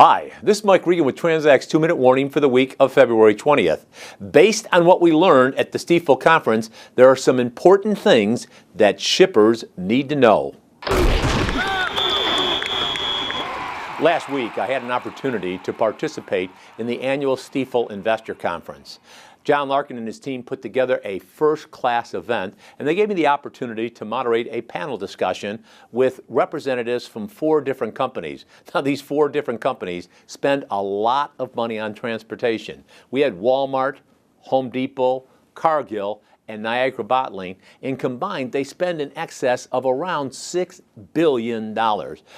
Hi, this is Mike Regan with Transact's 2-Minute Warning for the week of February 20th. Based on what we learned at the Stifel Conference, there are some important things that shippers need to know. Last week, I had an opportunity to participate in the annual Stifel Investor Conference. John Larkin and his team put together a first-class event, and they gave me the opportunity to moderate a panel discussion with representatives from 4 different companies. Now, these 4 different companies spend a lot of money on transportation. We had Walmart, Home Depot, Cargill, and Niagara Bottling, and combined they spend in excess of around $6 billion.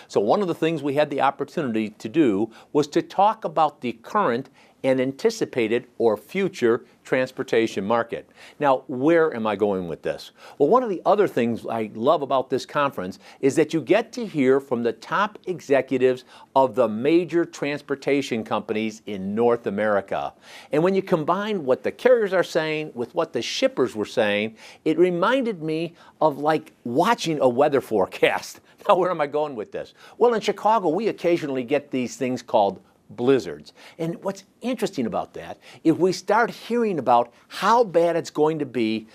So one of the things we had the opportunity to do was to talk about the current and anticipated or future transportation market. Now, where am I going with this? Well, one of the other things I love about this conference is that you get to hear from the top executives of the major transportation companies in North America. And when you combine what the carriers are saying with what the shippers were saying, it reminded me of like watching a weather forecast. Now, where am I going with this? Well, in Chicago, we occasionally get these things called blizzards. And what's interesting about that is we start hearing about how bad it's going to be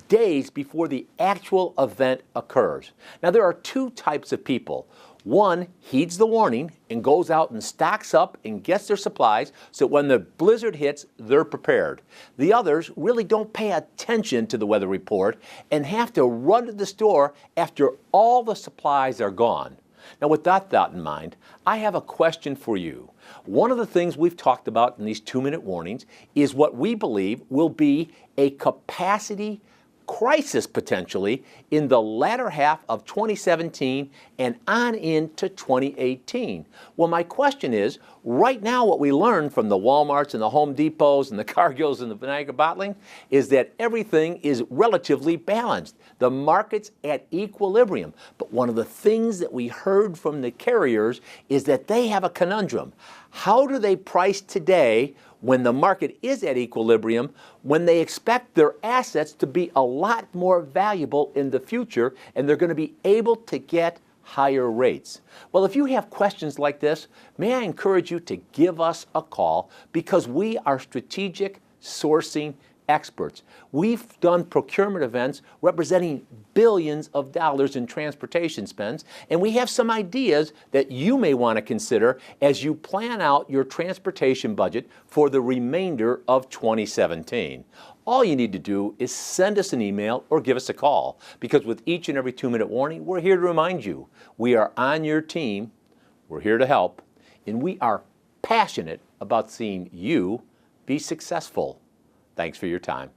days before the actual event occurs. Now, there are 2 types of people. One heeds the warning and goes out and stocks up and gets their supplies so when the blizzard hits, they're prepared. The others really don't pay attention to the weather report and have to run to the store after all the supplies are gone. Now, with that thought in mind, I have a question for you. One of the things we've talked about in these 2-minute warnings is what we believe will be a capacity crisis potentially in the latter half of 2017 and on into 2018. Well, my question is, right now what we learned from the Walmarts and the Home Depots and the Cargills and the Niagara Bottling is that everything is relatively balanced. The market's at equilibrium. But one of the things that we heard from the carriers is that they have a conundrum. How do they price today when the market is at equilibrium, when they expect their assets to be a lot more valuable in the future and they're going to be able to get higher rates? Well, if you have questions like this, may I encourage you to give us a call because we are strategic sourcing experts. We've done procurement events representing billions of dollars in transportation spends, and we have some ideas that you may want to consider as you plan out your transportation budget for the remainder of 2017. All you need to do is send us an email or give us a call, because with each and every 2-minute warning, we're here to remind you we are on your team, we're here to help, and we are passionate about seeing you be successful. Thanks for your time.